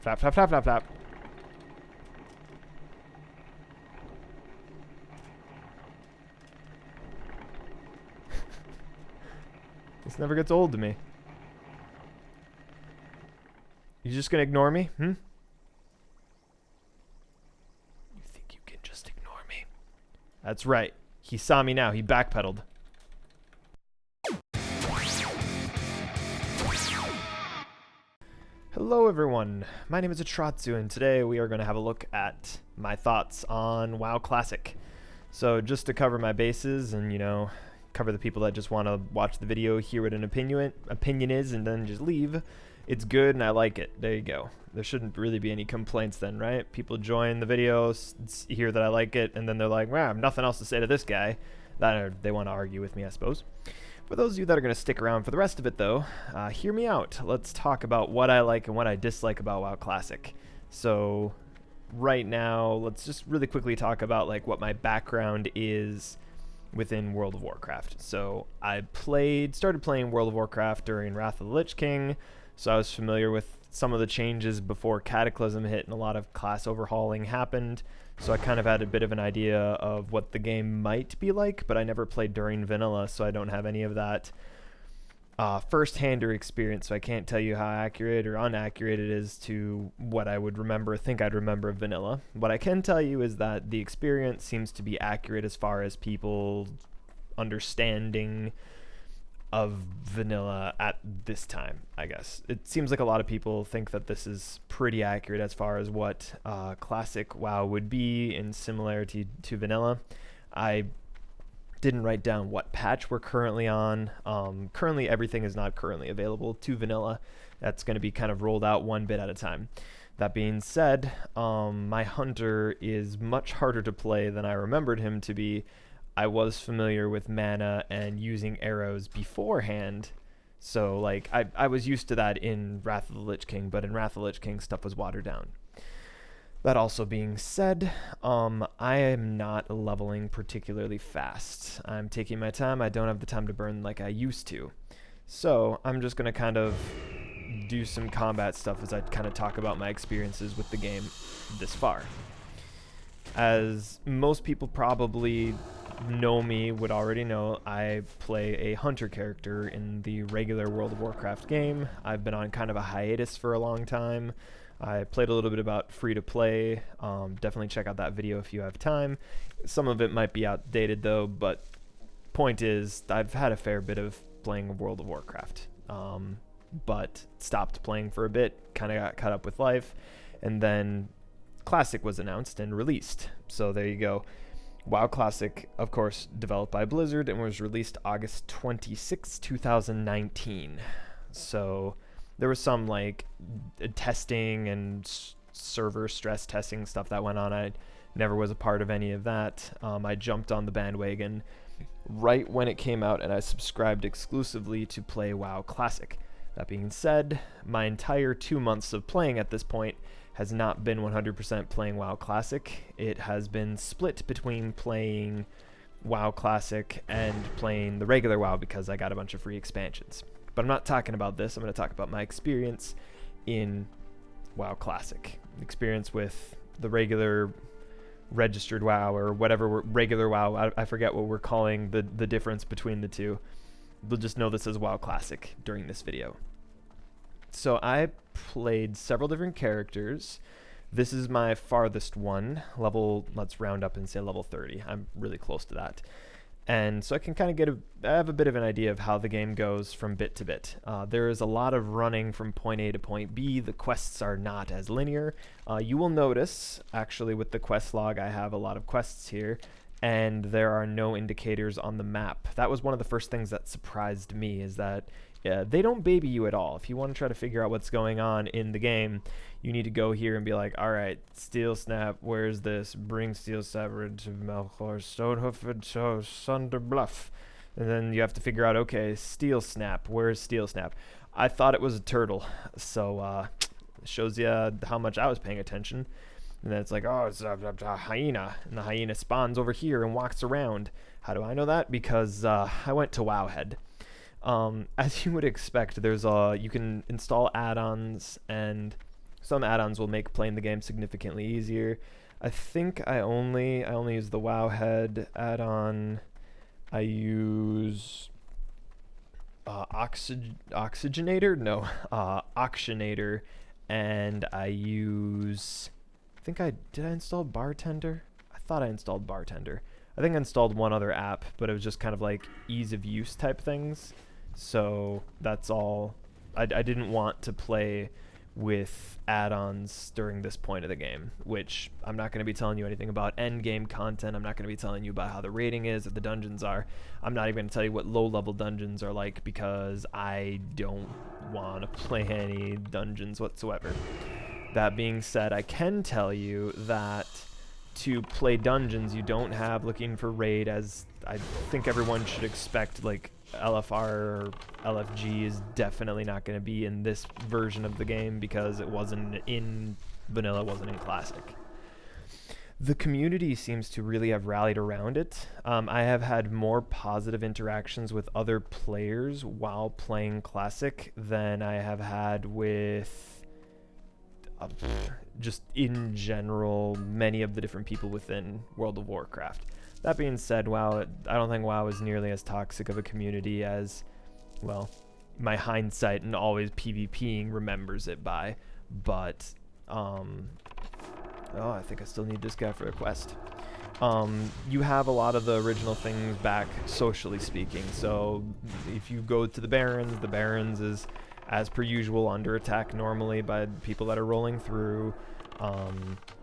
Flap, flap, flap, flap, flap. This never gets old to me. You just gonna ignore me? You think you can just ignore me? That's right. He saw me now. He backpedaled. Hello everyone, my name is Atratzu, and today we are going to have a look at my thoughts on WoW Classic. So just to cover my bases and, you know, cover the people that just want to watch the video, hear what an opinion is, and then just leave, it's good and I like it. There you go. There shouldn't really be any complaints then, right? People join the video, hear that I like it, and then they're like, wow, I have nothing else to say to this guy. They want to argue with me, I suppose. For those of you that are going to stick around for the rest of it, though, hear me out. Let's talk about what I like and what I dislike about WoW Classic. So, right now, let's just really quickly talk about like what my background is within World of Warcraft. So, I started playing World of Warcraft during Wrath of the Lich King, so I was familiar with some of the changes before Cataclysm hit and a lot of class overhauling happened. So I kind of had a bit of an idea of what the game might be like, but I never played during vanilla, so I don't have any of that first-hander experience, so I can't tell you how accurate or inaccurate it is to what I would think I'd remember of vanilla. What I can tell you is that the experience seems to be accurate as far as people understanding of vanilla at this time, I guess. It seems like a lot of people think that this is pretty accurate as far as what classic WoW would be in similarity to vanilla. I didn't write down what patch we're currently on. Currently, everything is not currently available to vanilla. That's going to be kind of rolled out one bit at a time. That being said, my hunter is much harder to play than I remembered him to be. I was familiar with mana and using arrows beforehand, so like I was used to that in Wrath of the Lich King, but in Wrath of the Lich King stuff was watered down. That also being said, I am not leveling particularly fast. I'm taking my time. I don't have the time to burn like I used to. So I'm just going to kind of do some combat stuff as I kind of talk about my experiences with the game this far. As most people probably would already know, I play a hunter character in the regular World of Warcraft game. I've been on kind of a hiatus for a long time. I played a little bit about free-to-play. Definitely check out that video if you have time. Some of it might be outdated though, but point is, I've had a fair bit of playing World of Warcraft, but stopped playing for a bit, kind of got caught up with life, and then Classic was announced and released. So there you go. WoW Classic, of course, developed by Blizzard and was released August 26, 2019. So there was some like testing and server stress testing stuff that went on. I never was a part of any of that. I jumped on the bandwagon right when it came out, and I subscribed exclusively to play WoW Classic. That being said, my entire 2 months of playing at this point has not been 100% playing WoW Classic. It has been split between playing WoW Classic and playing the regular WoW because I got a bunch of free expansions. But I'm not talking about this. I'm going to talk about my experience in WoW Classic. Experience with the regular registered WoW or whatever, regular WoW. I forget what we're calling the difference between the two. We'll just know this as WoW Classic during this video. So I played several different characters. This is my farthest one, let's round up and say level 30. I'm really close to that. And so I can kind of I have a bit of an idea of how the game goes from bit to bit. There is a lot of running from point A to point B. The quests are not as linear. You will notice, actually, with the quest log, I have a lot of quests here, and there are no indicators on the map. That was one of the first things that surprised me, is that they don't baby you at all. If you want to try to figure out what's going on in the game, you need to go here and be like, all right, Steel Snap, where's this? Bring Steel Snap to Melkor, Stonehoof, and Sunder Bluff. And then you have to figure out, okay, Steel Snap, where's Steel Snap? I thought it was a turtle, so it shows you how much I was paying attention. And then it's like, oh, it's a hyena, and the hyena spawns over here and walks around. How do I know that? Because I went to Wowhead. As you would expect, there's you can install add-ons and some add-ons will make playing the game significantly easier. I think I only use the Wowhead add-on. I use Oxygenator? No, Auctionator, and I use, did I install Bartender? I thought I installed Bartender. I think I installed one other app, but it was just kind of like ease of use type things. So that's all. I didn't want to play with add-ons during this point of the game, which I'm not going to be telling you anything about end game content. I'm not going to be telling you about how the rating is, what the dungeons are. I'm not even going to tell you what low-level dungeons are like, because I don't want to play any dungeons whatsoever. That being said, I can tell you that to play dungeons, you don't have looking for raid, as I think everyone should expect. Like, LFR or LFG is definitely not going to be in this version of the game, because it wasn't in vanilla, it wasn't in classic. The community seems to really have rallied around it. I have had more positive interactions with other players while playing classic than I have had with just in general many of the different people within World of Warcraft. That being said, WoW, I don't think WoW is nearly as toxic of a community as, well, my hindsight and always PvPing remembers it by. But, oh, I think I still need this guy for a quest. You have a lot of the original things back, socially speaking. So if you go to the Barrens is, as per usual, under attack normally by people that are rolling through.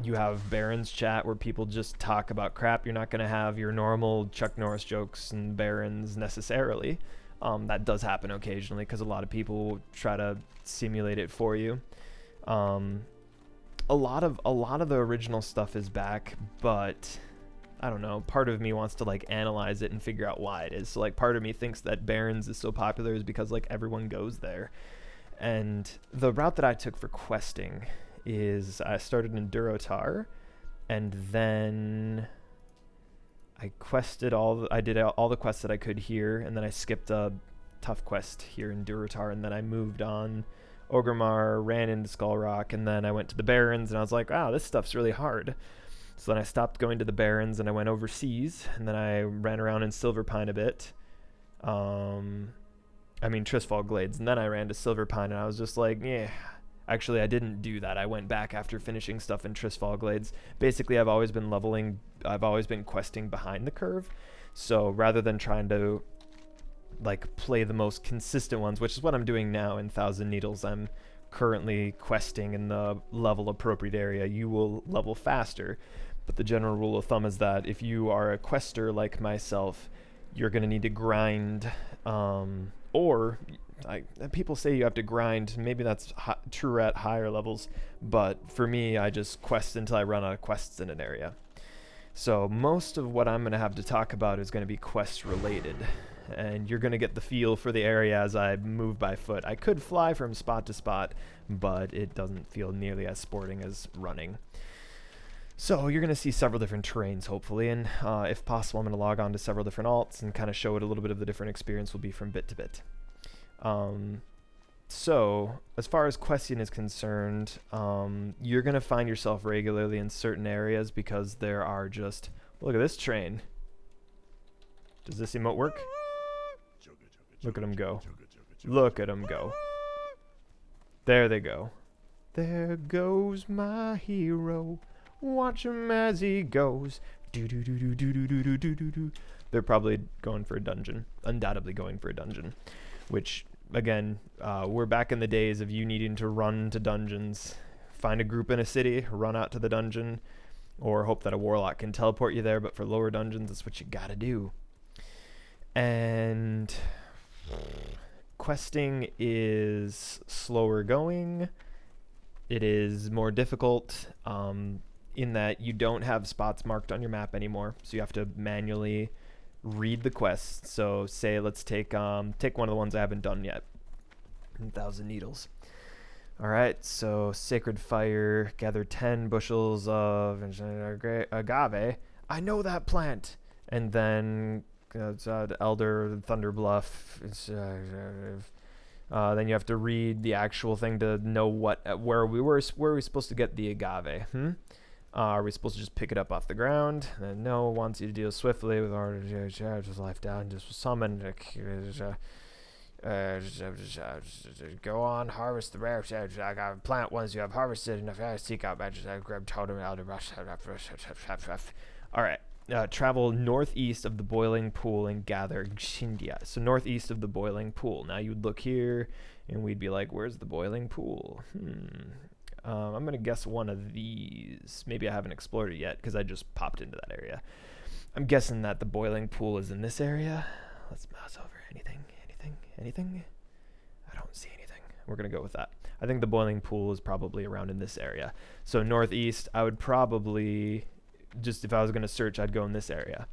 You have Barons chat where people just talk about crap. You're not going to have your normal Chuck Norris jokes and Barons necessarily. That does happen occasionally because a lot of people try to simulate it for you. A lot of the original stuff is back, but I don't know. Part of me wants to like analyze it and figure out why it is. So like part of me thinks that Barons is so popular is because like everyone goes there. And the route that I took for questing is I started in Durotar, and then I quested I did all the quests that I could here, and then I skipped a tough quest here in Durotar, and then I moved on Orgrimmar, ran into Skull Rock, and then I went to the Barrens, and I was like, wow, this stuff's really hard. So then I stopped going to the Barrens, and I went overseas, and then I ran around in Silverpine a bit. Tristfall Glades, and then I ran to Silverpine, and I was just like, yeah. Actually, I didn't do that. I went back after finishing stuff in Tristfall Glades. Basically, I've always been questing behind the curve. So rather than trying to like play the most consistent ones, which is what I'm doing now in Thousand Needles, I'm currently questing in the level appropriate area. You will level faster, but the general rule of thumb is that if you are a quester like myself, you're going to need to grind, people say you have to grind. Maybe that's true at higher levels, but for me, I just quest until I run out of quests in an area. So most of what I'm going to have to talk about is going to be quest related, and you're going to get the feel for the area as I move by foot. I could fly from spot to spot, but it doesn't feel nearly as sporting as running. So you're going to see several different terrains, hopefully, and if possible, I'm going to log on to several different alts and kind of show what a little bit of the different experience will be from bit to bit. So as far as questing is concerned, you're going to find yourself regularly in certain areas because there are just, look at this train. Does this emote work? Look at him go. Look at him go. There they go. There goes my hero. Watch him as he goes. Do do do do do do do do do do. They're probably going for a dungeon. Undoubtedly going for a dungeon. Which, again, we're back in the days of you needing to run to dungeons. Find a group in a city, run out to the dungeon, or hope that a warlock can teleport you there. But for lower dungeons, that's what you gotta do. And questing is slower going. It is more difficult in that you don't have spots marked on your map anymore, so you have to manually read the quests. So say let's take one of the ones I haven't done yet, 1,000 Needles. All right, so Sacred Fire, gather 10 bushels of agave. I know that plant. And then Elder Thunder Bluff, Then you have to read the actual thing to know where we were supposed to get the agave. Are we supposed to just pick it up off the ground? No, wants you to deal swiftly with order to charge his life down. Just summon. Go on, harvest the rare agave plant. Once you have harvested enough, seek out magic. Grab totem out of rush. All right. Travel northeast of the boiling pool and gather Gshindia. So northeast of the boiling pool. Now you'd look here, and we'd be like, where's the boiling pool? I'm going to guess one of these. Maybe I haven't explored it yet because I just popped into that area. I'm guessing that the boiling pool is in this area. Let's mouse over. Anything? I don't see anything. We're going to go with that. I think the boiling pool is probably around in this area. So northeast, I would probably, just if I was going to search, I'd go in this area.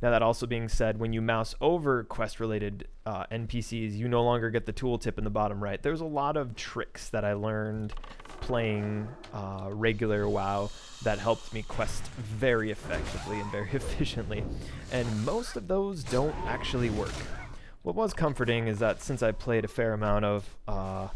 Now, that also being said, when you mouse over quest-related NPCs, you no longer get the tooltip in the bottom right. There's a lot of tricks that I learned playing regular WoW that helped me quest very effectively and very efficiently, and most of those don't actually work. What was comforting is that since I played a fair amount of, I'm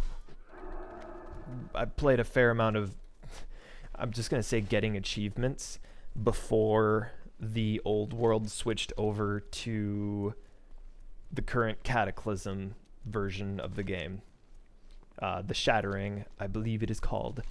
just going to say getting achievements before the old world switched over to the current Cataclysm version of the game. The Shattering, I believe it is called.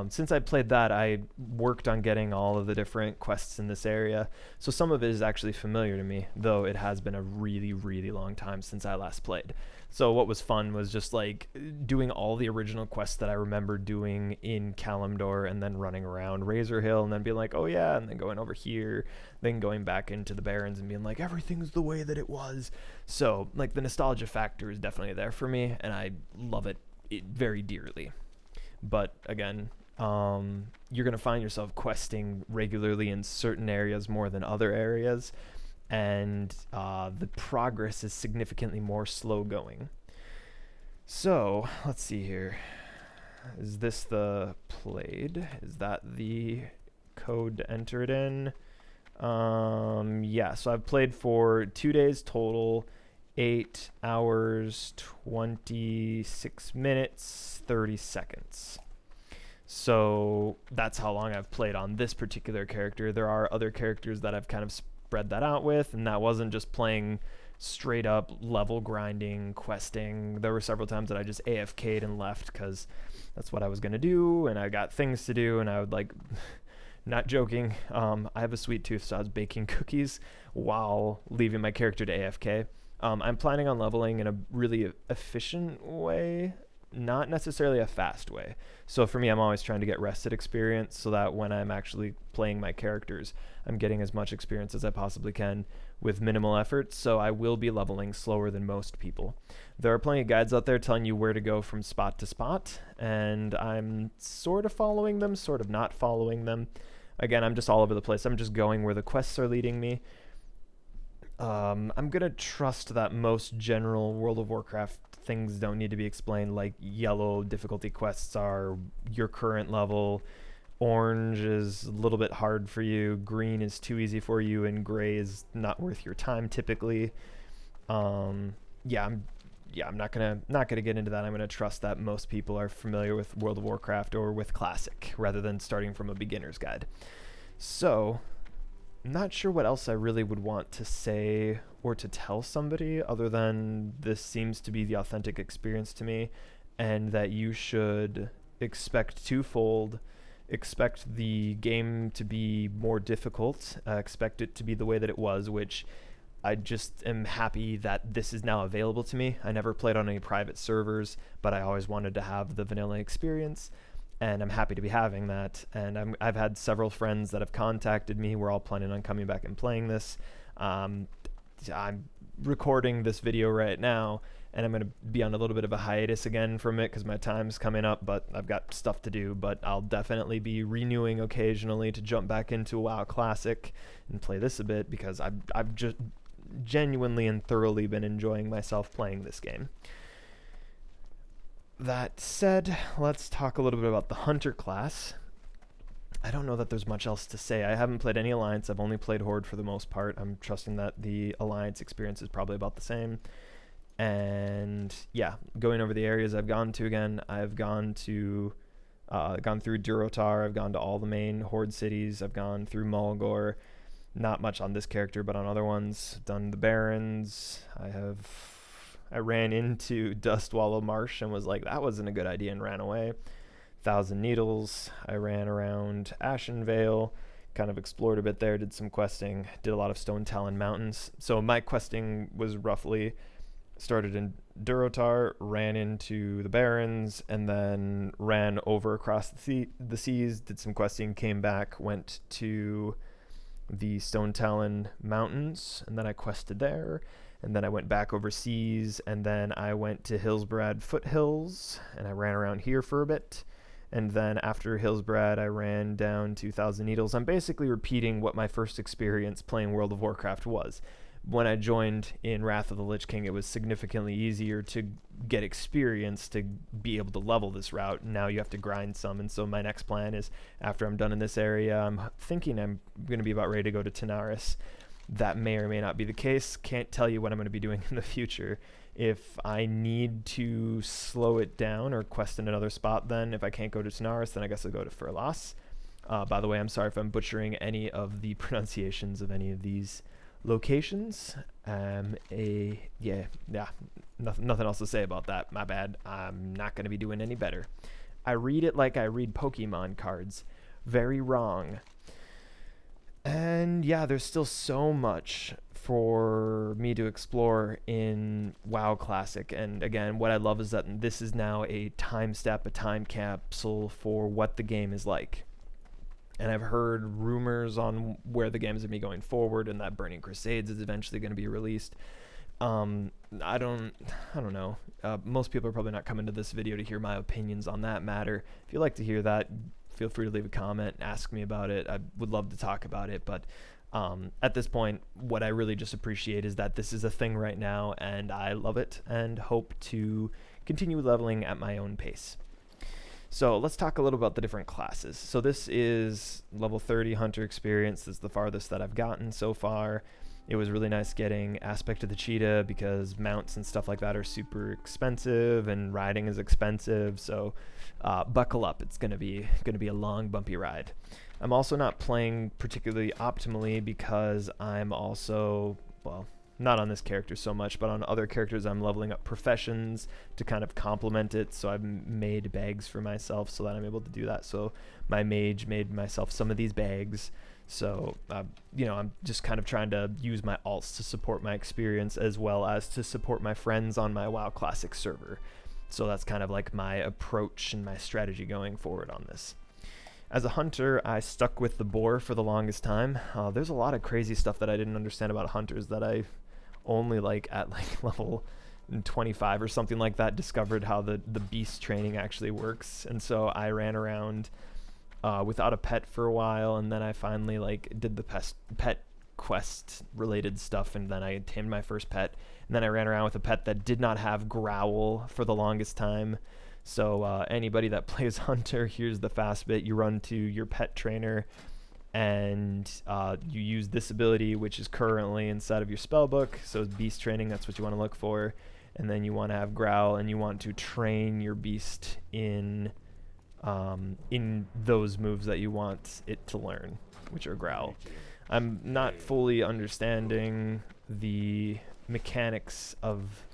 Since I played that, I worked on getting all of the different quests in this area. So some of it is actually familiar to me, though it has been a really, really long time since I last played. So what was fun was just like doing all the original quests that I remember doing in Kalimdor and then running around Razor Hill and then being like, oh yeah, and then going over here, then going back into the Barrens and being like, everything's the way that it was. So like the nostalgia factor is definitely there for me, and I love it very dearly. But again, you're going to find yourself questing regularly in certain areas more than other areas, and the progress is significantly more slow going. So let's see here. Is this the played? Is that the code to enter it in? Yeah, so I've played for 2 days total, 8 hours, 26 minutes, 30 seconds. So that's how long I've played on this particular character. There are other characters that I've kind of spread that out with, and that wasn't just playing straight up level grinding, questing. There were several times that I just AFK'd and left because that's what I was going to do, and I got things to do, and I would like... Not joking, I have a sweet tooth, so I was baking cookies while leaving my character to AFK. I'm planning on leveling in a really efficient way, not necessarily a fast way. So for me, I'm always trying to get rested experience so that when I'm actually playing my characters, I'm getting as much experience as I possibly can with minimal effort. So I will be leveling slower than most people. There are plenty of guides out there telling you where to go from spot to spot, and I'm sort of following them, sort of not following them. Again, I'm just all over the place. I'm just going where the quests are leading me. I'm going to trust that most general World of Warcraft things don't need to be explained, like yellow difficulty quests are your current level, orange is a little bit hard for you, green is too easy for you, and gray is not worth your time typically. I'm not gonna get into that. I'm gonna trust that most people are familiar with World of Warcraft or with Classic rather than starting from a beginner's guide. So I'm not sure what else I really would want to say or to tell somebody other than this seems to be the authentic experience to me, and that you should expect twofold. Expect the game to be more difficult, expect it to be the way that it was, which I just am happy that this is now available to me. I never played on any private servers, but I always wanted to have the vanilla experience, and I'm happy to be having that. And I've had several friends that have contacted me. We're all planning on coming back and playing this. I'm recording this video right now, and I'm going to be on a little bit of a hiatus again from it because my time's coming up, but I've got stuff to do. But I'll definitely be renewing occasionally to jump back into WoW Classic and play this a bit, because I've just genuinely and thoroughly been enjoying myself playing this game. That said, let's talk a little bit about the Hunter class. I don't know that there's much else to say. I haven't played any Alliance. I've only played Horde for the most part. I'm trusting that the Alliance experience is probably about the same. And yeah, going over the areas I've gone to again, I've gone through Durotar, I've gone to all the main Horde cities, I've gone through Mulgore, not much on this character, but on other ones, done the Barrens, I ran into Dustwallow Marsh and was like, that wasn't a good idea, and ran away. Thousand Needles, I ran around Ashenvale, kind of explored a bit there, did some questing, did a lot of Stone Talon Mountains. So my questing was roughly started in Durotar, ran into the Barrens, and then ran over across the seas, did some questing, came back, went to the Stone Talon Mountains, and then I quested there, and then I went back overseas, and then I went to Hillsbrad Foothills, and I ran around here for a bit, and then after Hillsbrad, I ran down to Thousand Needles. I'm basically repeating what my first experience playing World of Warcraft was. When I joined in Wrath of the Lich King, it was significantly easier to get experience to be able to level this route. Now you have to grind some, and so my next plan is, after I'm done in this area, I'm thinking I'm going to be about ready to go to Tanaris. That may or may not be the case. Can't tell you what I'm going to be doing in the future. If I need to slow it down or quest in another spot, then if I can't go to Tanaris, then I guess I'll go to Furlas. By the way, I'm sorry if I'm butchering any of the pronunciations of any of these locations. Nothing else to say about that. My bad. I'm not going to be doing any better. I read it like I read Pokemon cards. Very wrong. And yeah, there's still so much for me to explore in WoW Classic. And again, what I love is that this is now a time step, a time capsule for what the game is like. And I've heard rumors on where the game is going to be going forward, and that Burning Crusades is eventually going to be released. I don't know. Most people are probably not coming to this video to hear my opinions on that matter. If you'd like to hear that, feel free to leave a comment and ask me about it. I would love to talk about it, but at this point, what I really just appreciate is that this is a thing right now, and I love it and hope to continue leveling at my own pace. So let's talk a little about the different classes. So this is level 30 Hunter experience. This is the farthest that I've gotten so far. It was really nice getting Aspect of the Cheetah because mounts and stuff like that are super expensive and riding is expensive. So buckle up. It's gonna be a long, bumpy ride. I'm also not playing particularly optimally because I'm also, well, not on this character so much, but on other characters I'm leveling up professions to kind of complement it. So I've made bags for myself so that I'm able to do that. So my mage made myself some of these bags. So, I'm just kind of trying to use my alts to support my experience as well as to support my friends on my WoW Classic server. So that's kind of like my approach and my strategy going forward on this. As a hunter, I stuck with the boar for the longest time. There's a lot of crazy stuff that I didn't understand about hunters that I only at level 25 or something like that discovered how the beast training actually works. And so I ran around without a pet for a while, and then I finally did the pet quest related stuff, and then I tamed my first pet, and then I ran around with a pet that did not have growl for the longest time. So anybody that plays hunter, here's the fast bit. You run to your pet trainer and you use this ability, which is currently inside of your spell book. So beast training, that's what you want to look for. And then you want to have growl, and you want to train your beast in those moves that you want it to learn, which are growl. I'm not fully understanding the mechanics of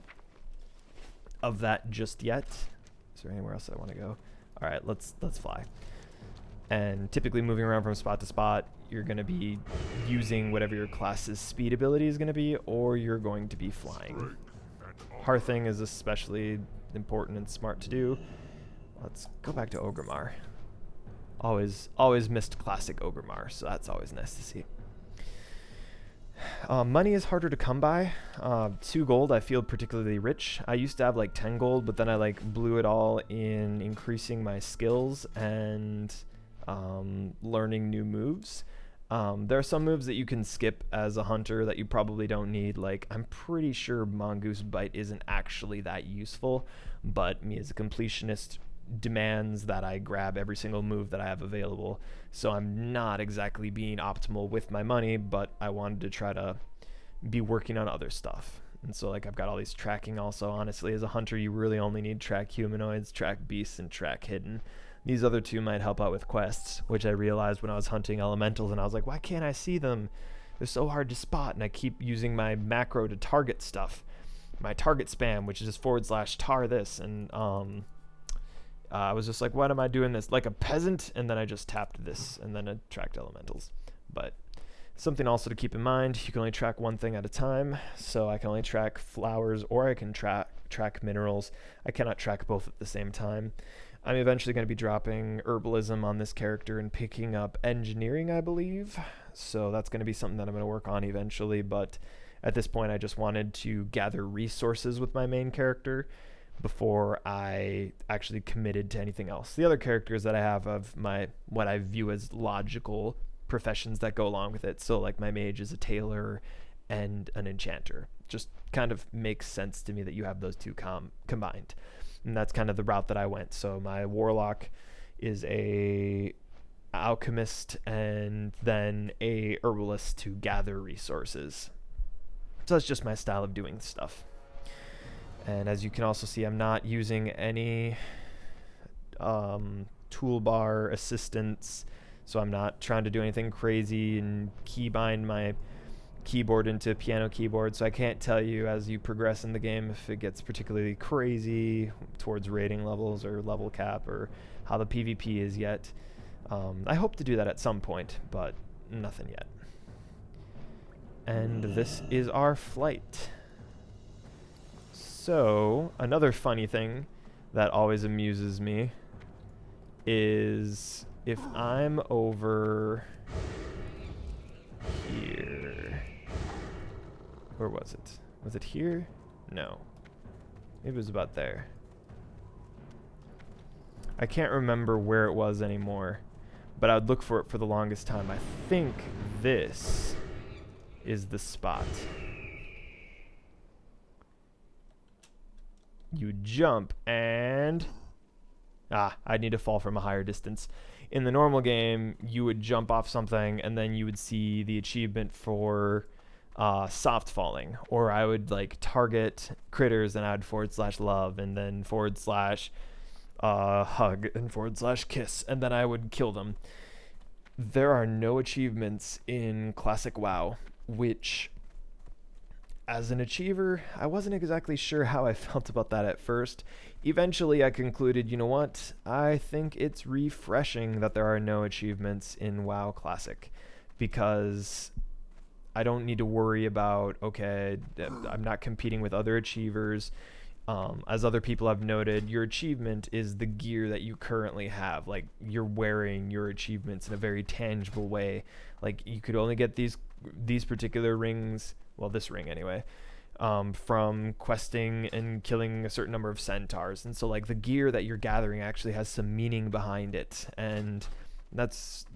that just yet. Is there anywhere else I want to go? All right, let's fly. And typically moving around from spot to spot, you're going to be using whatever your class's speed ability is going to be, or you're going to be flying. Hearthing is especially important and smart to do. Let's go back to Orgrimmar. Always missed classic Orgrimmar, so that's always nice to see. Money is harder to come by. 2 gold, I feel particularly rich. I used to have 10 gold, but then I blew it all in increasing my skills and learning new moves. There are some moves that you can skip as a hunter that you probably don't need. I'm pretty sure Mongoose Bite isn't actually that useful, but me as a completionist demands that I grab every single move that I have available. So I'm not exactly being optimal with my money, but I wanted to try to be working on other stuff. And so like I've got all these tracking also. Honestly, as a hunter, you really only need track humanoids, track beasts, and track hidden. These other two might help out with quests, which I realized when I was hunting elementals, and I was like, why can't I see them? They're so hard to spot, and I keep using my macro to target stuff. My target spam, which is just /tar this, and I was just like, what am I doing this? Like a peasant, and then I just tapped this, and then it tracked elementals. But something also to keep in mind, you can only track one thing at a time, so I can only track flowers, or I can track minerals. I cannot track both at the same time. I'm eventually going to be dropping herbalism on this character and picking up engineering, I believe. So that's going to be something that I'm going to work on eventually, but at this point I just wanted to gather resources with my main character before I actually committed to anything else. The other characters that I have of what I view as logical professions that go along with it, so like my mage is a tailor and an enchanter. Just kind of makes sense to me that you have those two combined. And that's kind of the route that I went. So my warlock is a alchemist and then a herbalist to gather resources. So that's just my style of doing stuff. And as you can also see, I'm not using any toolbar assistance, so I'm not trying to do anything crazy and keybind my keyboard into piano keyboard, so I can't tell you as you progress in the game if it gets particularly crazy towards rating levels or level cap or how the PvP is yet. I hope to do that at some point, but nothing yet. And this is our flight. So another funny thing that always amuses me is if I'm over here. Where was it? Was it here? No. It was about there. I can't remember where it was anymore, but I would look for it for the longest time. I think this is the spot. You jump and... I need to fall from a higher distance. In the normal game, you would jump off something and then you would see the achievement for soft falling, or I would like target critters and I would /love and then /hug and /kiss, and then I would kill them. There are no achievements in Classic WoW, which as an achiever, I wasn't exactly sure how I felt about that at first. Eventually I concluded, you know what, I think it's refreshing that there are no achievements in WoW Classic, because I don't need to worry about, okay, I'm not competing with other achievers. As other people have noted, your achievement is the gear that you currently have. Like, you're wearing your achievements in a very tangible way. Like, you could only get these particular rings, well, this ring anyway, from questing and killing a certain number of centaurs. And so, like, the gear that you're gathering actually has some meaning behind it. And that's,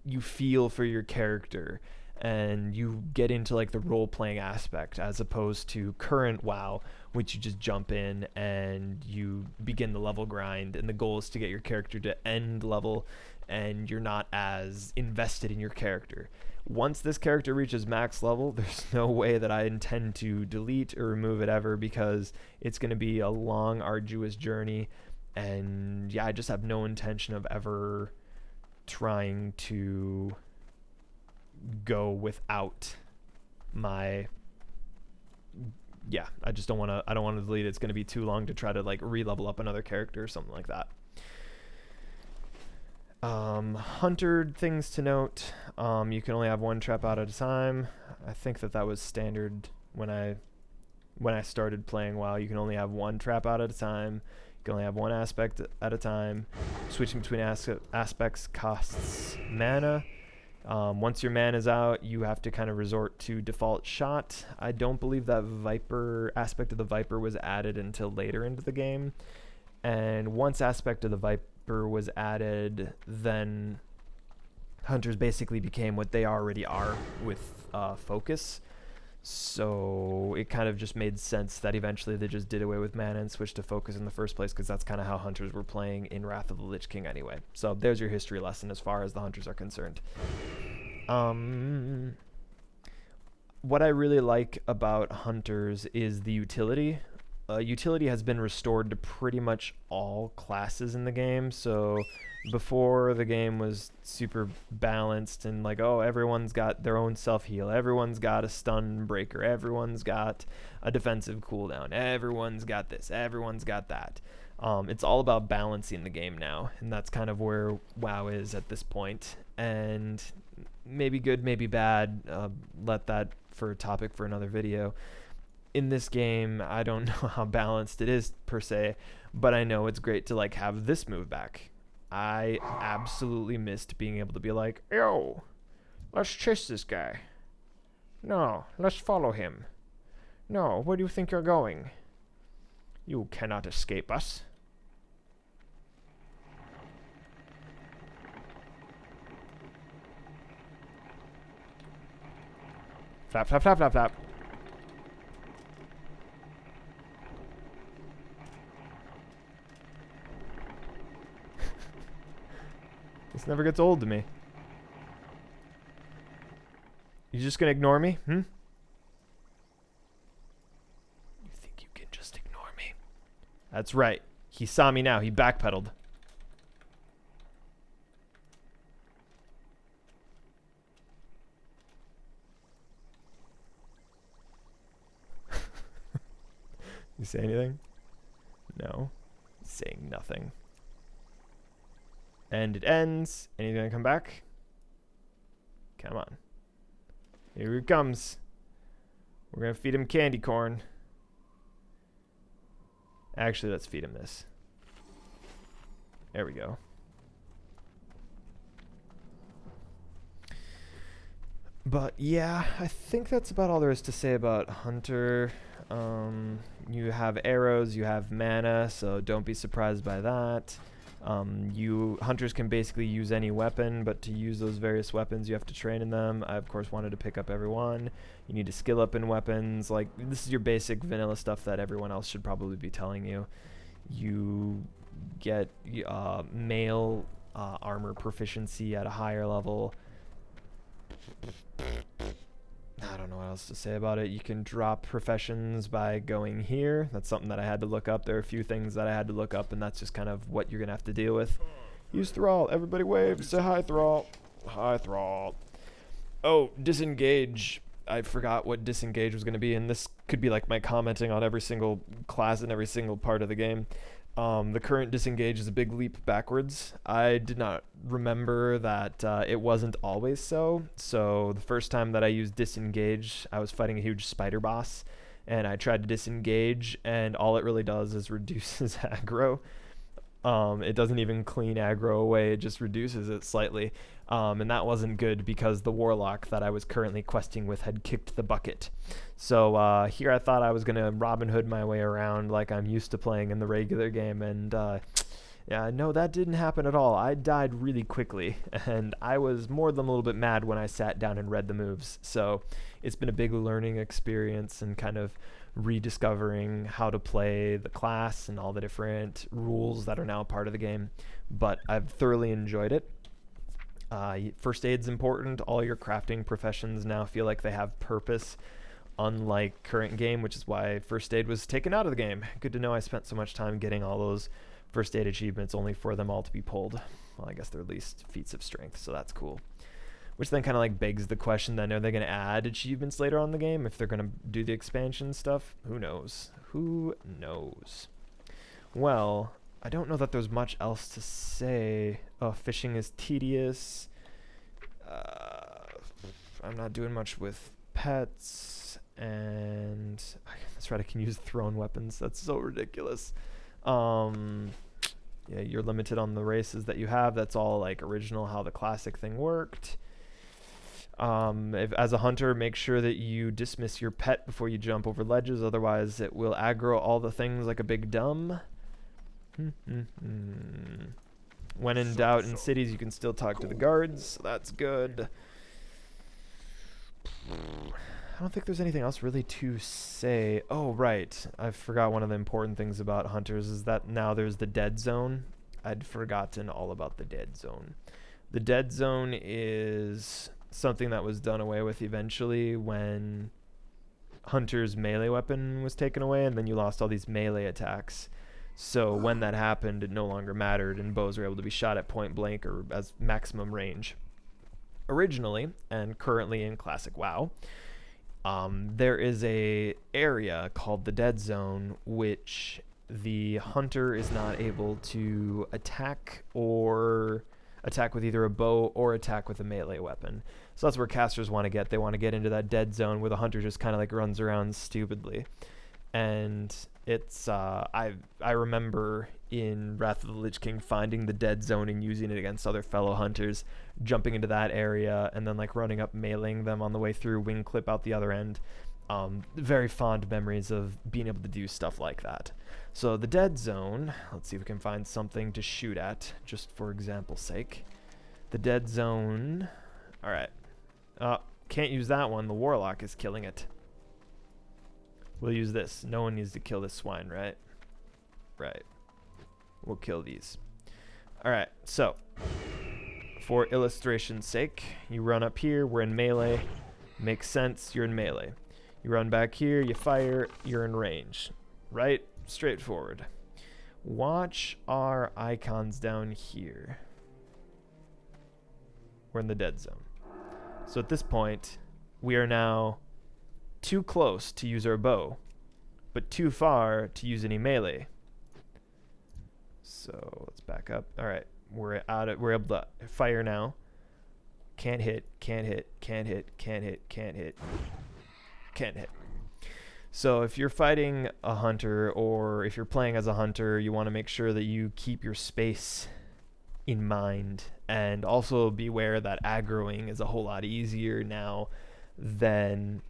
you feel for your character. And you get into like the role-playing aspect, as opposed to current WoW, which you just jump in and you begin the level grind, and the goal is to get your character to end level, and you're not as invested in your character. Once this character reaches max level, there's no way that I intend to delete or remove it ever, because it's going to be a long, arduous journey, and yeah, I just have no intention of ever trying to go without my, I just don't want to delete it. It's going to be too long to try to like re-level up another character or something like that. Hunter things to note, you can only have one trap out at a time. I think that was standard when I started playing WoW. You can only have one trap out at a time. You can only have one aspect at a time. Switching between aspects costs mana. Once your mana's out, you have to kind of resort to default shot. I don't believe that Viper aspect of the Viper was added until later into the game. And once aspect of the Viper was added, then hunters basically became what they already are with focus. So it kind of just made sense that eventually they just did away with mana and switched to focus in the first place, because that's kind of how hunters were playing in Wrath of the Lich King anyway. So there's your history lesson as far as the hunters are concerned. what I really like about hunters is the utility. Utility has been restored to pretty much all classes in the game. So before, the game was super balanced and like, oh, everyone's got their own self-heal, everyone's got a stun breaker, everyone's got a defensive cooldown, everyone's got this, everyone's got that. It's all about balancing the game now, and that's kind of where WoW is at this point. And maybe good, maybe bad, let that for a topic for another video. In this game, I don't know how balanced it is per se, but I know it's great to like have this move back. I absolutely missed being able to be like, yo, let's chase this guy. No, let's follow him. No, where do you think you're going? You cannot escape us. Flap, flap, flap, flap, flap. This never gets old to me. You just gonna ignore me? You think you can just ignore me? That's right. He saw me now. He backpedaled. You say anything? No. Saying nothing. And it ends. And he's gonna come back. Come on. Here he comes. We're gonna feed him candy corn. Actually, let's feed him this. There we go. But yeah, I think that's about all there is to say about Hunter. You have arrows, you have mana, so don't be surprised by that. Hunters can basically use any weapon, but to use those various weapons you have to train in them. I of course wanted to pick up every one. You need to skill up in weapons. Like, this is your basic vanilla stuff that everyone else should probably be telling you. You get male armor proficiency at a higher level. I don't know what else to say about it. You can drop professions by going here. That's something that I had to look up. There are a few things that I had to look up, and that's just kind of what you're going to have to deal with. Use Thrall. Everybody wave. Say hi, Thrall. Hi, Thrall. Oh, disengage. I forgot what disengage was going to be, and this could be like my commenting on every single class and every single part of the game. The current disengage is a big leap backwards. I did not remember that it wasn't always so. So the first time that I used disengage, I was fighting a huge spider boss, and I tried to disengage, and all it really does is reduces aggro. It doesn't even clean aggro away, it just reduces it slightly. And that wasn't good because the warlock that I was currently questing with had kicked the bucket. So here I thought I was going to Robin Hood my way around like I'm used to playing in the regular game, and yeah, no, that didn't happen at all. I died really quickly, and I was more than a little bit mad when I sat down and read the moves. So it's been a big learning experience and kind of rediscovering how to play the class and all the different rules that are now part of the game. But I've thoroughly enjoyed it. First aid's important. All your crafting professions now feel like they have purpose, unlike current game, which is why first aid was taken out of the game. Good to know I spent so much time getting all those first aid achievements only for them all to be pulled. Well, I guess they're at least feats of strength, so that's cool. Which then kind of like begs the question then, are they going to add achievements later on in the game if they're going to do the expansion stuff? Who knows? Who knows? Well, I don't know that there's much else to say. Oh, fishing is tedious. I'm not doing much with pets, and that's right, I can use thrown weapons. That's so ridiculous. Yeah, you're limited on the races that you have. That's all like original how the classic thing worked. If, as a hunter, make sure that you dismiss your pet before you jump over ledges, otherwise it will aggro all the things like a big dumb. When in doubt in cities, you can still talk to the guards, so that's good. I don't think there's anything else really to say. Oh, right. I forgot one of the important things about hunters is that now there's the dead zone. I'd forgotten all about the dead zone. The dead zone is something that was done away with eventually when Hunter's melee weapon was taken away, and then you lost all these melee attacks. So when that happened, it no longer mattered, and bows were able to be shot at point blank or as maximum range. Originally, and currently in Classic WoW, there is a area called the Dead Zone, which the hunter is not able to attack with either a bow or attack with a melee weapon. So that's where casters want to get. They want to get into that dead zone where the hunter just kind of like runs around stupidly. And it's I remember in Wrath of the Lich King finding the dead zone and using it against other fellow hunters, jumping into that area and then like running up, meleeing them on the way through, wing clip out the other end. Very fond memories of being able to do stuff like that. So the dead zone, let's see if we can find something to shoot at, just for example's sake. The dead zone, all right. Can't use that one. The warlock is killing it. We'll use this. No one needs to kill this swine, right? Right. We'll kill these. All right, so for illustration's sake, you run up here, we're in melee. Makes sense, you're in melee. You run back here, you fire, you're in range. Right? Straightforward. Watch our icons down here. We're in the dead zone. So at this point, we are now too close to use our bow, but too far to use any melee. So let's back up. All right, we're able to fire now. Can't hit, can't hit, can't hit, can't hit, can't hit, can't hit. So if you're fighting a hunter, or if you're playing as a hunter, you want to make sure that you keep your space in mind, and also beware that aggroing is a whole lot easier now than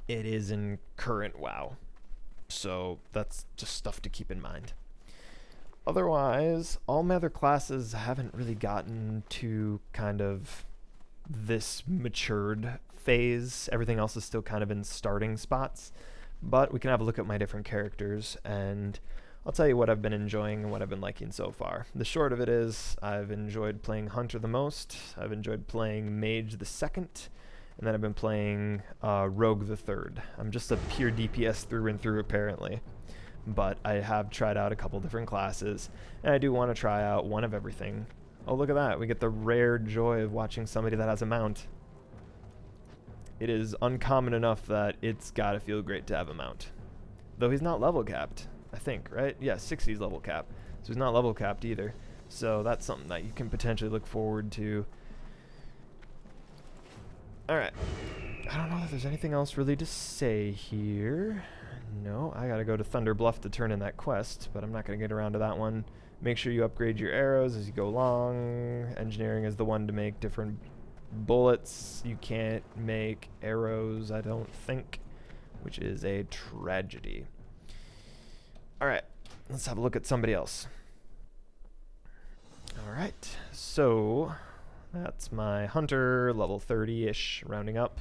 it is in current WoW. So that's just stuff to keep in mind. Otherwise, all my other classes haven't really gotten to kind of this matured phase. Everything else is still kind of in starting spots. But we can have a look at my different characters, and I'll tell you what I've been enjoying and what I've been liking so far. The short of it is, I've enjoyed playing Hunter the most, I've enjoyed playing Mage the second, and then I've been playing Rogue the third. I'm just a pure DPS through and through apparently, but I have tried out a couple different classes, and I do want to try out one of everything. Oh, look at that, we get the rare joy of watching somebody that has a mount. It is uncommon enough that it's gotta feel great to have a mount. Though he's not level capped, I think, right? Yeah, 60's level cap. So he's not level capped either. So that's something that you can potentially look forward to. Alright. I don't know if there's anything else really to say here. No, I gotta go to Thunder Bluff to turn in that quest, but I'm not gonna get around to that one. Make sure you upgrade your arrows as you go along. Engineering is the one to make different bullets. You can't make arrows, I don't think, which is a tragedy. Alright, let's have a look at somebody else. Alright, so that's my hunter, level 30-ish, rounding up.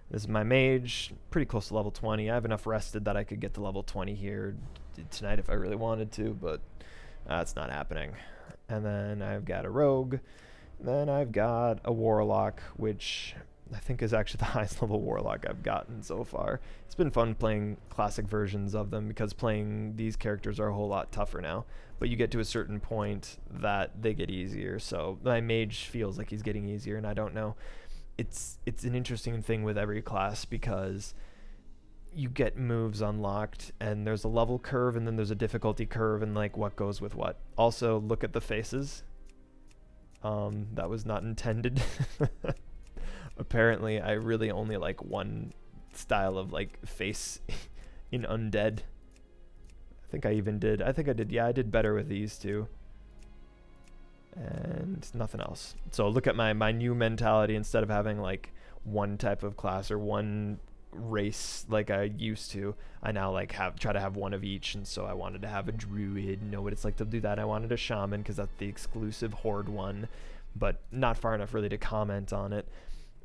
This is my mage, pretty close to level 20. I have enough rested that I could get to level 20 here tonight if I really wanted to, but that's not happening. And then I've got a rogue. Then I've got a warlock, which I think is actually the highest level warlock I've gotten so far. It's been fun playing classic versions of them because playing these characters are a whole lot tougher now. But you get to a certain point that they get easier. So my mage feels like he's getting easier, and I don't know. It's an interesting thing with every class because you get moves unlocked and there's a level curve and then there's a difficulty curve and like what goes with what. Also, look at the faces. That was not intended. Apparently, I really only like one style of like face in undead. I did better with these two. And nothing else. So look at my new mentality. Instead of having like one type of class or one race like I used to, I now like try to have one of each. And so I wanted to have a druid, know what it's like to do that. I wanted a shaman because that's the exclusive horde one, but not far enough really to comment on it.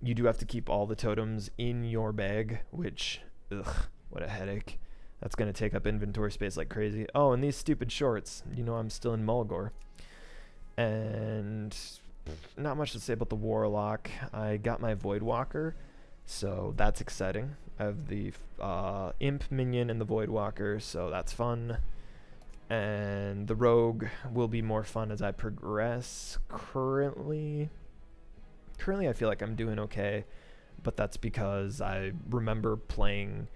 You do have to keep all the totems in your bag, which, ugh, what a headache. That's going to take up inventory space like crazy. Oh, and these stupid shorts. You know I'm still in Mulgore. And not much to say about the Warlock. I got my Voidwalker, so that's exciting. I have the Imp minion and the Voidwalker, so that's fun. And the Rogue will be more fun as I progress. Currently I feel like I'm doing okay, but that's because I remember playing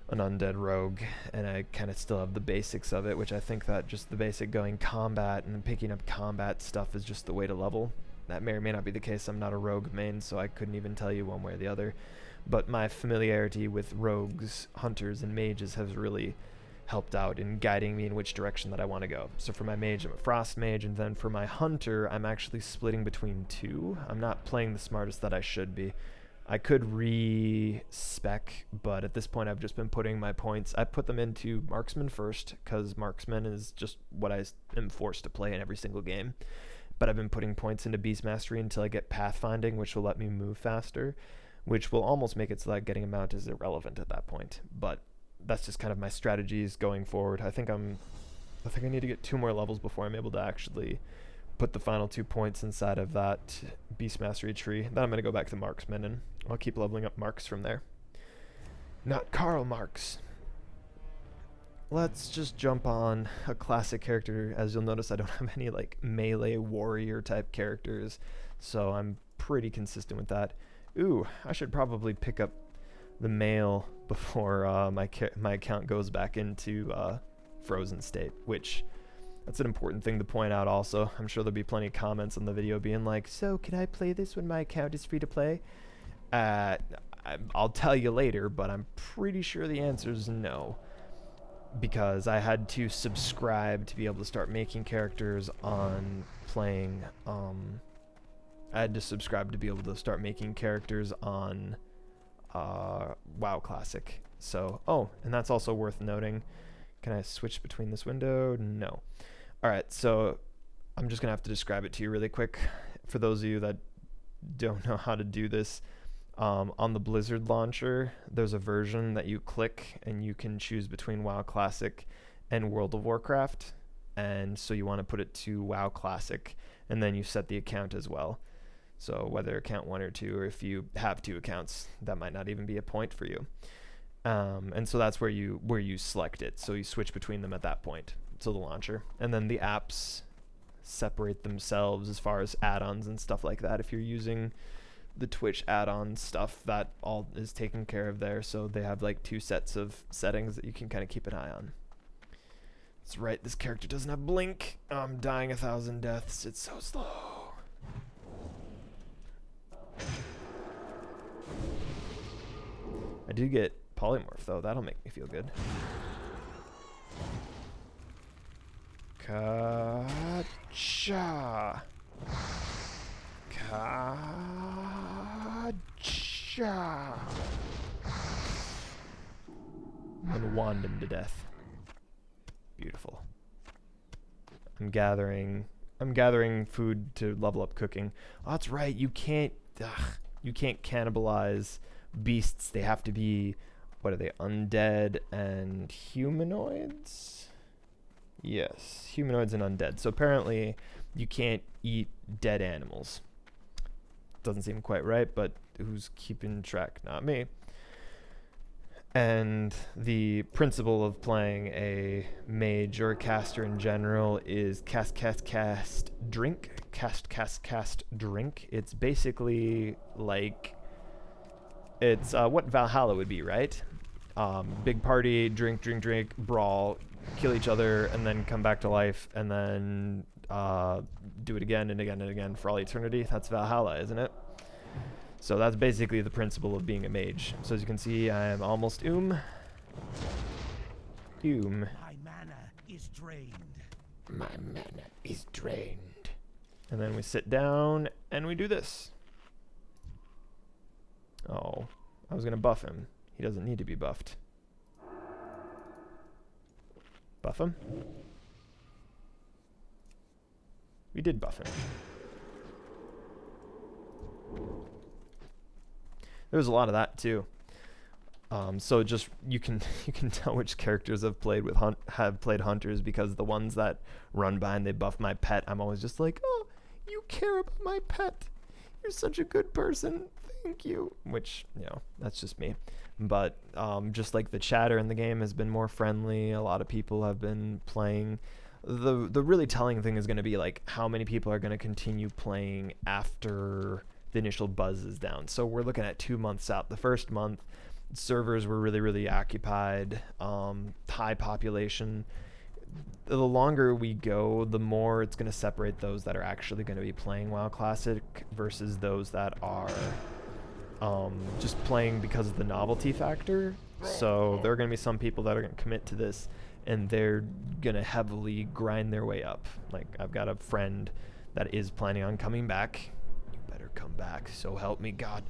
an undead rogue and I kind of still have the basics of it, which I think that just the basic going combat and picking up combat stuff is just the way to level. That may or may not be the case. I'm not a rogue main, so I couldn't even tell you one way or the other, but my familiarity with rogues, hunters, and mages has really helped out in guiding me in which direction that I want to go. So for my mage, I'm a frost mage, and then for my hunter, I'm actually splitting between two. I'm not playing the smartest that I should be. I could re-spec, but at this point I've just been putting my points. I put them into marksman first, because marksman is just what I am forced to play in every single game. But I've been putting points into beast mastery until I get pathfinding, which will let me move faster, which will almost make it so that getting a mount is irrelevant at that point. But that's just kind of my strategies going forward. I think I need to get 2 more levels before I'm able to actually put the final 2 points inside of that beast mastery tree. Then I'm going to go back to marksman and I'll keep leveling up Marks from there. Not Karl Marx. Let's just jump on a classic character. As you'll notice, I don't have any like melee warrior type characters, so I'm pretty consistent with that. Ooh, I should probably pick up the mail before my account goes back into frozen state, which that's an important thing to point out also. I'm sure there'll be plenty of comments on the video being like, so can I play this when my account is free to play? I'll tell you later, but I'm pretty sure the answer is no, because I had to subscribe to be able to start making characters on playing I had to subscribe to be able to start making characters on WoW Classic. So, oh, and that's also worth noting. Can I switch between this window? No. Alright, so I'm just going to have to describe it to you really quick. For those of you that don't know how to do this, on the Blizzard launcher, there's a version that you click and you can choose between WoW Classic and World of Warcraft. And so you want to put it to WoW Classic, and then you set the account as well. So whether account 1 or 2, or if you have 2 accounts, that might not even be a point for you. And so that's where you select it. So you switch between them at that point. So the launcher, and then the apps separate themselves as far as add-ons and stuff like that. If you're using the Twitch add-on stuff, that all is taken care of there. So they have like 2 sets of settings that you can kind of keep an eye on. That's right, this character doesn't have blink. I'm dying 1,000 deaths. It's so slow. I do get polymorph though. That'll make me feel good. Ka-cha. Ka-cha. And wand him to death. Beautiful. I'm gathering food to level up cooking. Oh, that's right. You can't cannibalize beasts. They have to be, what are they, undead and humanoids? Yes, humanoids and undead. So apparently you can't eat dead animals. Doesn't seem quite right, but who's keeping track? Not me. And the principle of playing a mage or a caster in general is cast, drink. Cast, drink. It's basically like, it's what Valhalla would be, right? Big party, drink, brawl, kill each other, and then come back to life, and then do it again and again and again for all eternity. That's Valhalla, isn't it? So that's basically the principle of being a mage. So as you can see, I am almost My mana is drained. My mana is drained. And then we sit down and we do this. Oh, I was gonna buff him. He doesn't need to be buffed. Buff him? We did buff him. There was a lot of that too. So just you can tell which characters have played with hunters, because the ones that run by and they buff my pet, I'm always just like, oh, you care about my pet. You're such a good person. Thank you. Which, that's just me. But just like the chatter in the game has been more friendly. A lot of people have been playing. The really telling thing is going to be like how many people are going to continue playing after the initial buzz is down. So we're looking at 2 months out. The first month, servers were really, really occupied, high population. The longer we go, the more it's going to separate those that are actually going to be playing WoW Classic versus those that are just playing because of the novelty factor. So there are going to be some people that are going to commit to this and they're going to heavily grind their way up. Like, I've got a friend that is planning on coming back. You better come back, so help me God.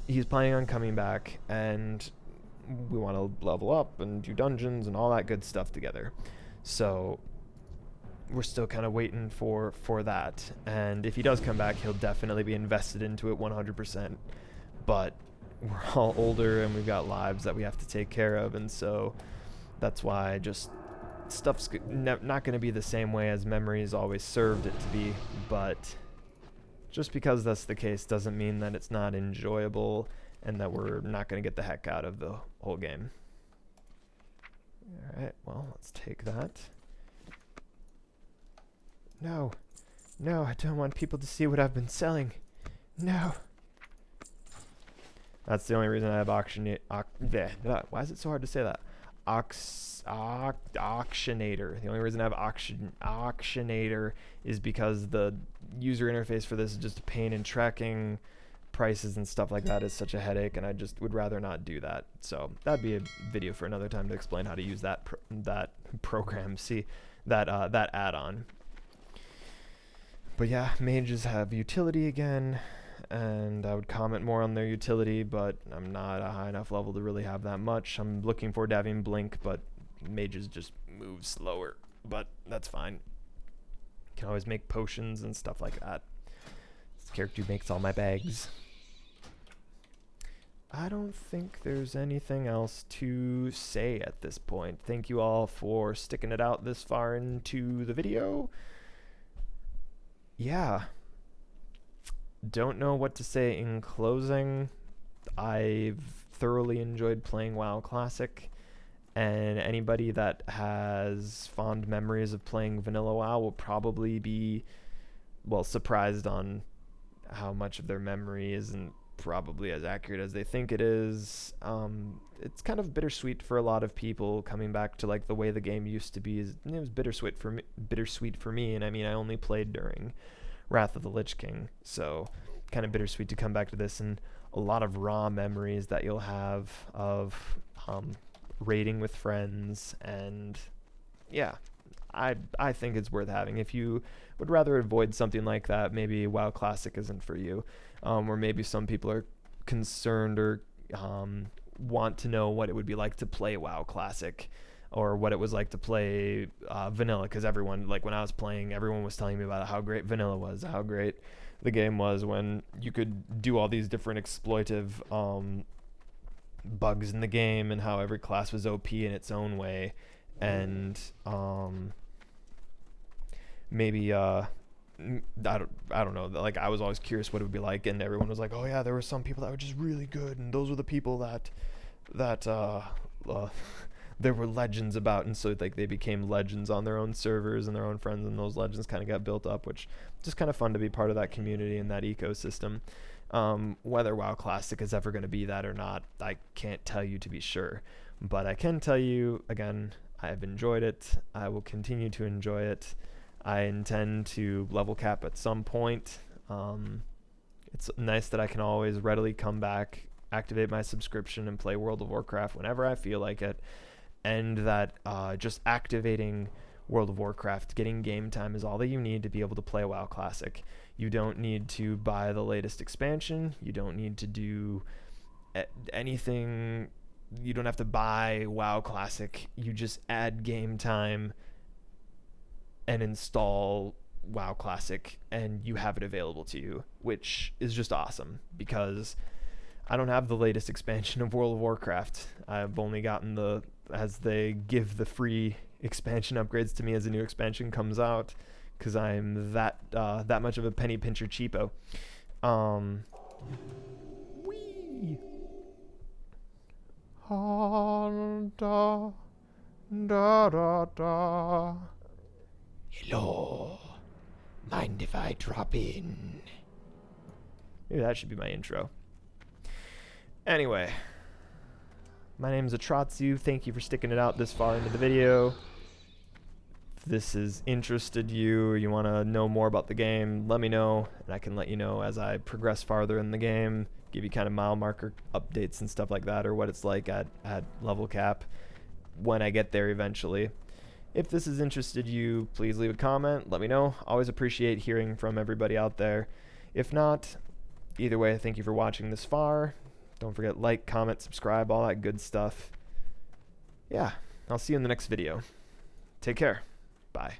He's planning on coming back, and we want to level up and do dungeons and all that good stuff together. So we're still kind of waiting for that. And if he does come back, he'll definitely be invested into it 100%. But we're all older and we've got lives that we have to take care of, and so that's why just stuff's not going to be the same way as Memories always served it to be. But just because that's the case doesn't mean that it's not enjoyable and that we're not going to get the heck out of the whole game. Alright, well, let's take that. No, I don't want people to see what I've been selling. No. That's the only reason I have why is it so hard to say that? Auctionator. The only reason I have auctionator is because the user interface for this is just a pain in tracking prices and stuff like that is such a headache, and I just would rather not do that. So that'd be a video for another time to explain how to use that program. See that add-on. But yeah, mages have utility again, and I would comment more on their utility, but I'm not a high enough level to really have that much. I'm looking forward to having blink, but mages just move slower, but that's fine. You can always make potions and stuff like that. This character makes all my bags. I don't think there's anything else to say at this point. Thank you all for sticking it out this far into the video. Yeah. Don't know what to say in closing. I've thoroughly enjoyed playing WoW Classic, and anybody that has fond memories of playing vanilla WoW will probably be, well, surprised on how much of their memory isn't probably as accurate as they think it is. It's kind of bittersweet for a lot of people coming back to like the way the game used to be. It was bittersweet for me, and I mean, I only played during Wrath of the Lich King, so kind of bittersweet to come back to this, and a lot of raw memories that you'll have of raiding with friends. And yeah, I think it's worth having. If you would rather avoid something like that, maybe WoW Classic isn't for you, or maybe some people are concerned or want to know what it would be like to play WoW Classic, or what it was like to play vanilla, because everyone, like when I was playing, everyone was telling me about how great vanilla was, how great the game was when you could do all these different exploitive bugs in the game, and how every class was OP in its own way. And maybe I don't know, like I was always curious what it would be like, and everyone was like, oh yeah, there were some people that were just really good, and those were the people that there were legends about, and so like they became legends on their own servers and their own friends, and those legends kind of got built up, which just kind of fun to be part of that community and that ecosystem. Whether WoW Classic is ever going to be that or not, I can't tell you to be sure, but I can tell you again, I have enjoyed it. I will continue to enjoy it. I intend to level cap at some point. It's nice that I can always readily come back, activate my subscription, and play World of Warcraft whenever I feel like it. And that just activating World of Warcraft, getting game time, is all that you need to be able to play WoW Classic. You don't need to buy the latest expansion. You don't need to do anything. You don't have to buy WoW Classic. You just add game time and install WoW Classic, and you have it available to you, which is just awesome, because I don't have the latest expansion of World of Warcraft. I've only gotten as they give the free expansion upgrades to me as a new expansion comes out, because I'm that much of a penny pincher cheapo. Wee. Da, da, da, da. Hello. Mind if I drop in? Maybe that should be my intro. Anyway, my name is Atratzu. Thank you for sticking it out this far into the video. If this has interested you or you want to know more about the game, let me know, and I can let you know as I progress farther in the game, give you kind of mile marker updates and stuff like that, or what it's like at level cap when I get there eventually. If this has interested you, please leave a comment, let me know. Always appreciate hearing from everybody out there. If not, either way, thank you for watching this far. Don't forget, like, comment, subscribe, all that good stuff. Yeah, I'll see you in the next video. Take care. Bye.